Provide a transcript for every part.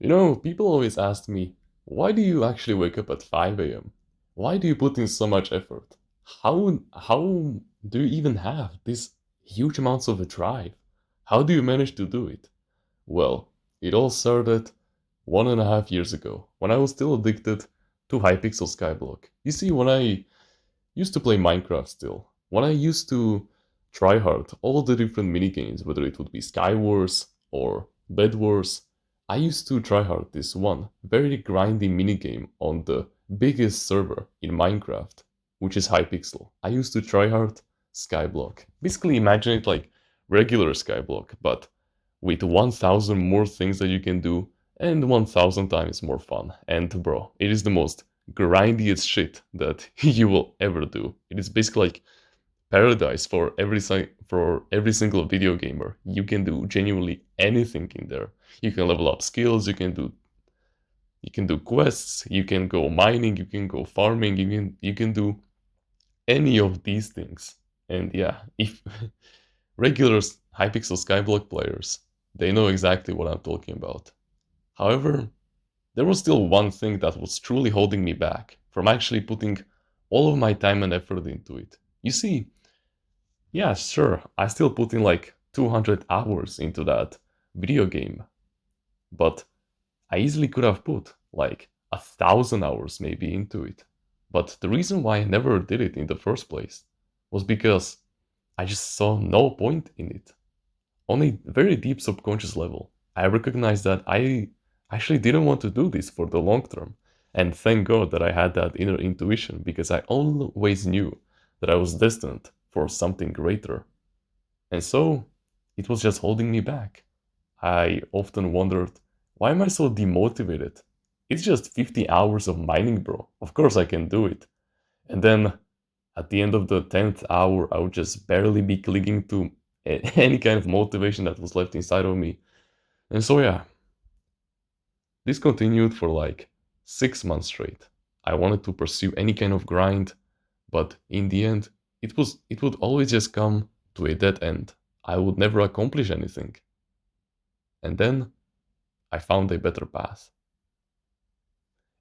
People always ask me, why do you actually wake up at 5 a.m.? Why do you put in so much effort? How do you even have these huge amounts of a drive? How do you manage to do it? Well, it all started 1.5 years ago, when I was still addicted to Hypixel Skyblock. You see, when I used to play Minecraft still, when I used to try hard all the different minigames, whether it would be Sky Wars or Bed Wars, I used to try hard this one very grindy minigame on the biggest server in Minecraft, which is Hypixel. I used to try hard Skyblock. Basically, imagine it like regular Skyblock, but with 1000 more things that you can do and 1000 times more fun. And bro, it is the most grindiest shit that you will ever do. It is basically like paradise for every single video gamer. You can do genuinely anything in there. You can level up skills, you can do quests, you can go mining, you can go farming, you can do any of these things. And yeah, if regular Hypixel Skyblock players, they know exactly what I'm talking about. However, there was still one thing that was truly holding me back from actually putting all of my time and effort into it. You see, yeah, sure, I still put in like 200 hours into that video game, but I easily could have put like 1,000 hours maybe into it. But the reason why I never did it in the first place was because I just saw no point in it. On a very deep subconscious level, I recognized that I actually didn't want to do this for the long term. And thank God that I had that inner intuition because I always knew that I was destined for something greater. And so it was just holding me back. I often wondered, why am I so demotivated? It's just 50 hours of mining, bro. Of course I can do it. And then at the end of the 10th hour, I would just barely be clinging to any kind of motivation that was left inside of me. And so, yeah, this continued for like 6 months straight. I wanted to pursue any kind of grind, but in the end, it would always just come to a dead end. I would never accomplish anything. And then I found a better path.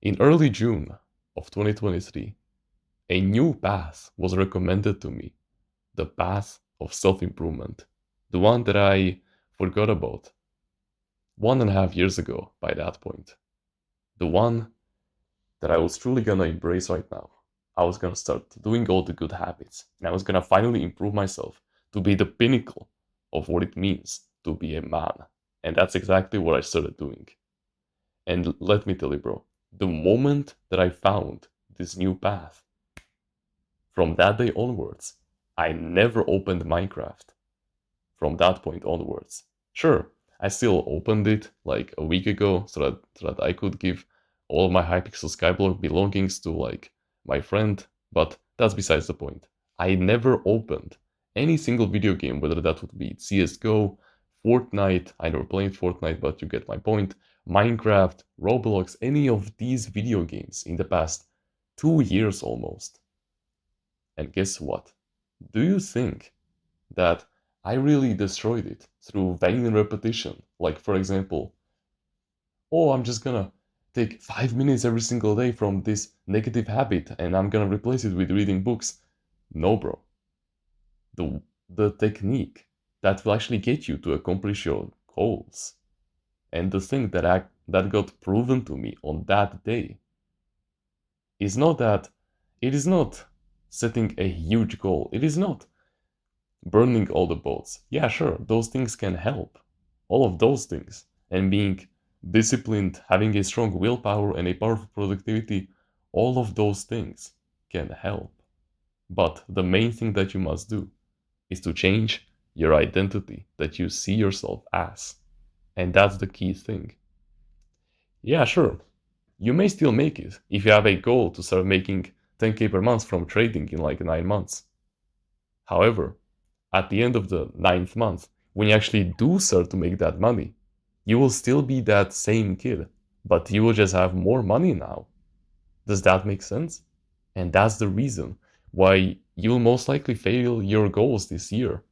In early June of 2023, a new path was recommended to me, the path of self improvement, the one that I forgot about 1.5 years ago by that point, the one that I was truly gonna embrace right now. I was gonna start doing all the good habits, and I was gonna finally improve myself to be the pinnacle of what it means to be a man. And that's exactly what I started doing. And let me tell you, bro, the moment that I found this new path, from that day onwards, I never opened Minecraft from that point onwards. Sure, I still opened it like a week ago so that I could give all my Hypixel Skyblock belongings to like my friend, but that's besides the point. I never opened any single video game, whether that would be CSGO, Fortnite, I never played Fortnite, but you get my point, Minecraft, Roblox, any of these video games in the past 2 years almost. And guess what? Do you think that I really destroyed it through vain repetition? Like, for example, oh, I'm just gonna take 5 minutes every single day from this negative habit and I'm gonna replace it with reading books. No, bro. The technique that will actually get you to accomplish your goals and the thing that got proven to me on that day is not that it is not setting a huge goal. It is not burning all the boats. Yeah, sure, those things can help. All of those things. And being disciplined, having a strong willpower and a powerful productivity, all of those things can help. But the main thing that you must do is to change your identity that you see yourself as. And that's the key thing. Yeah, sure, you may still make it if you have a goal to start making 10k per month from trading in like 9 months. However, at the end of the ninth month, when you actually do start to make that money, you will still be that same kid, but you will just have more money now. Does that make sense? And that's the reason why you'll most likely fail your goals this year.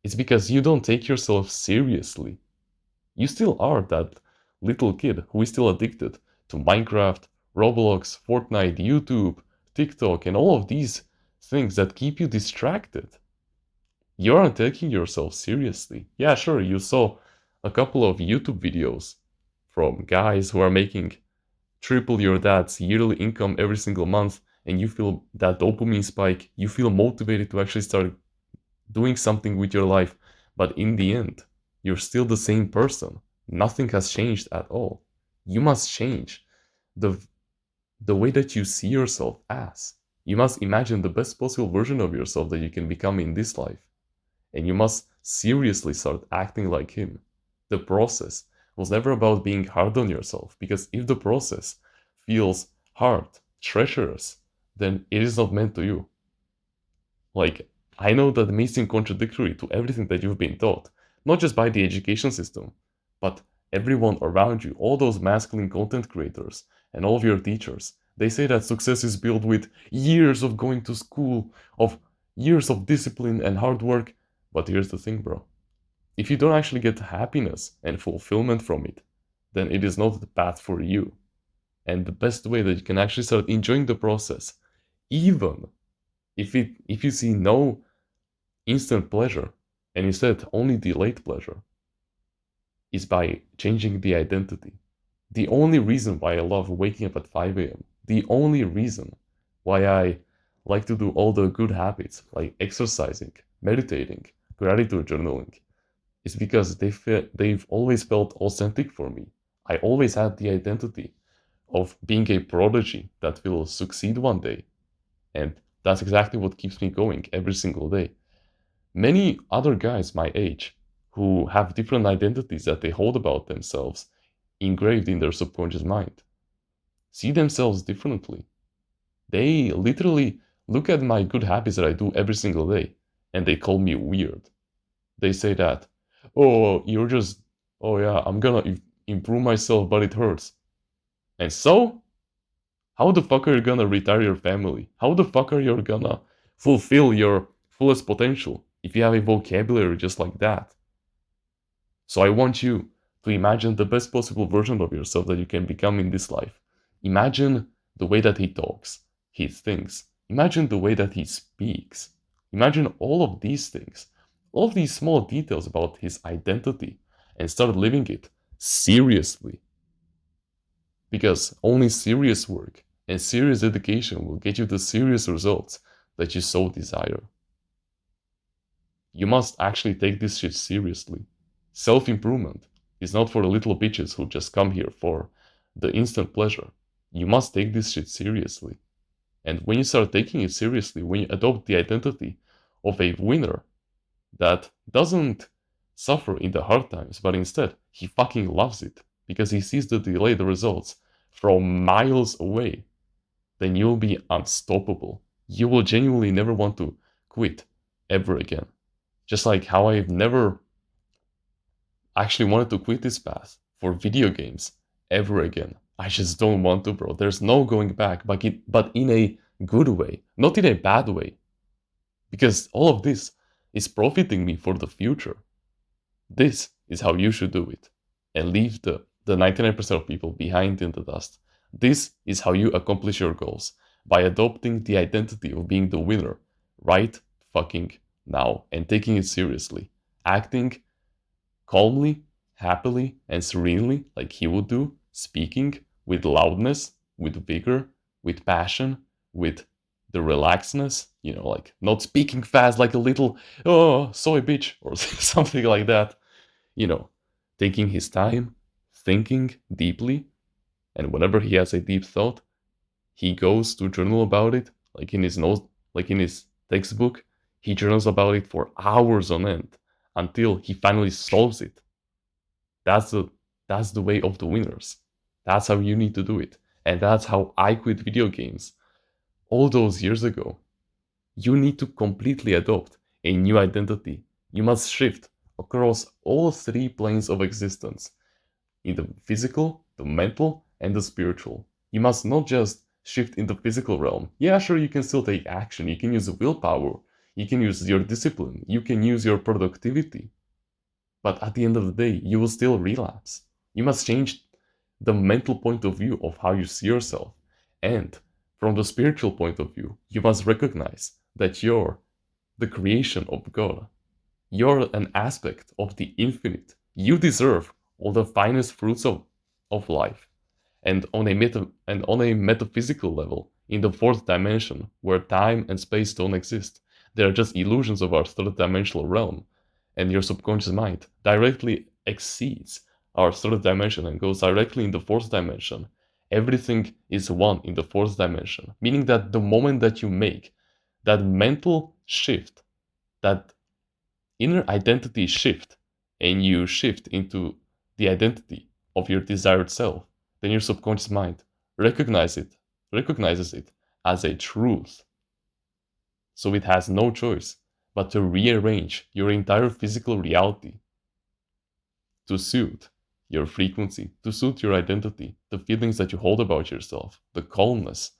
It's because you don't take yourself seriously. You still are that little kid who is still addicted to Minecraft, Roblox, Fortnite, YouTube, TikTok, and all of these things that keep you distracted. You aren't taking yourself seriously. Yeah, sure, you saw a couple of YouTube videos from guys who are making triple your dad's yearly income every single month, and you feel that dopamine spike, you feel motivated to actually start doing something with your life, but in the end, you're still the same person. Nothing has changed at all. You must change the the way that you see yourself as. You must imagine the best possible version of yourself that you can become in this life. And you must seriously start acting like him. The process was never about being hard on yourself, because if the process feels hard, treacherous, then it is not meant to you. Like, I know that may seem contradictory to everything that you've been taught, not just by the education system, but everyone around you, all those masculine content creators and all of your teachers. They say that success is built with years of going to school, of years of discipline and hard work. But here's the thing, bro. If you don't actually get happiness and fulfillment from it, then it is not the path for you. And the best way that you can actually start enjoying the process, even if you see no instant pleasure and instead only delayed pleasure, is by changing the identity. The only reason why I love waking up at 5 a.m., the only reason why I like to do all the good habits like exercising, meditating, gratitude journaling, is because they've always felt authentic for me. I always had the identity of being a prodigy that will succeed one day. And that's exactly what keeps me going every single day. Many other guys my age who have different identities that they hold about themselves engraved in their subconscious mind see themselves differently. They literally look at my good habits that I do every single day and they call me weird. They say that, oh, you're just, oh yeah, I'm gonna improve myself, but it hurts. And so, how the fuck are you gonna retire your family? How the fuck are you gonna fulfill your fullest potential if you have a vocabulary just like that? So I want you to imagine the best possible version of yourself that you can become in this life. Imagine the way that he talks, he thinks. Imagine the way that he speaks. Imagine all of these things, all of these small details about his identity, and start living it seriously. Because only serious work and serious dedication will get you the serious results that you so desire. You must actually take this shit seriously. Self-improvement is not for the little bitches who just come here for the instant pleasure. You must take this shit seriously. And when you start taking it seriously, when you adopt the identity of a winner that doesn't suffer in the hard times, but instead he fucking loves it because he sees the delayed results from miles away, then you'll be unstoppable. You will genuinely never want to quit ever again. Just like how I've never actually wanted to quit this path for video games ever again. I just don't want to, bro. There's no going back, but in a good way, not in a bad way. Because all of this is profiting me for the future. This is how you should do it. And leave the 99% of people behind in the dust. This is how you accomplish your goals. By adopting the identity of being the winner right fucking now and taking it seriously. Acting calmly, happily, and serenely, like he would do, speaking with loudness, with vigor, with passion, with the relaxedness, like not speaking fast like a little, oh, soy bitch, or something like that, you know, taking his time, thinking deeply, and whenever he has a deep thought, he goes to journal about it, like in his notes, like in his textbook, he journals about it for hours on end until he finally solves it. That's the that's the way of the winners. That's how you need to do it. And that's how I quit video games all those years ago. You need to completely adopt a new identity. You must shift across all three planes of existence, in the physical, the mental, and the spiritual. You must not just shift in the physical realm. Yeah, sure, you can still take action. You can use willpower. You can use your discipline. You can use your productivity. But at the end of the day, you will still relapse. You must change the mental point of view of how you see yourself. And from the spiritual point of view, you must recognize that you're the creation of God. You're an aspect of the infinite. You deserve all the finest fruits of life. And on a metaphysical level, in the fourth dimension, where time and space don't exist, they are just illusions of our third dimensional realm. And your subconscious mind directly exceeds our third dimension and goes directly in the fourth dimension. Everything is one in the fourth dimension, meaning that the moment that you make that mental shift, that inner identity shift, and you shift into the identity of your desired self, then your subconscious mind recognizes it as a truth. So it has no choice but to rearrange your entire physical reality to suit your frequency, to suit your identity, the feelings that you hold about yourself, the calmness,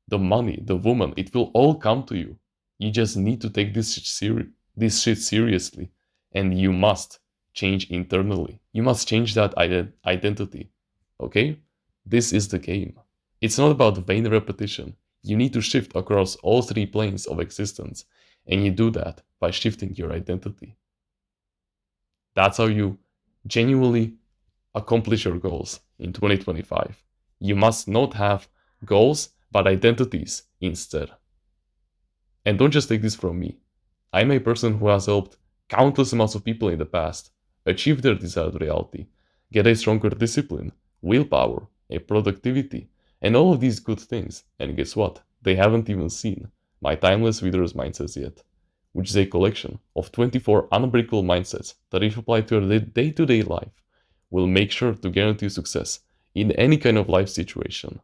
the money, the woman. It will all come to you. You just need to take this shit seriously, and you must change internally. You must change that identity. Okay? This is the game. It's not about vain repetition. You need to shift across all three planes of existence, and you do that by shifting your identity. That's how you genuinely accomplish your goals in 2025. You must not have goals, but identities instead. And don't just take this from me. I'm a person who has helped countless amounts of people in the past achieve their desired reality, get a stronger discipline, willpower, a productivity, and all of these good things. And guess what? They haven't even seen my Timeless Reader's Mindsets yet, which is a collection of 24 unbreakable mindsets that, if applied to your day-to-day life, will make sure to guarantee success in any kind of life situation.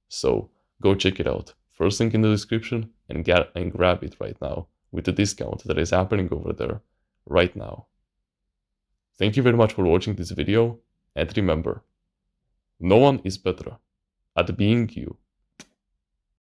So go check it out. First link in the description, and grab it right now with the discount that is happening over there right now. Thank you very much for watching this video, and remember, no one is better at being you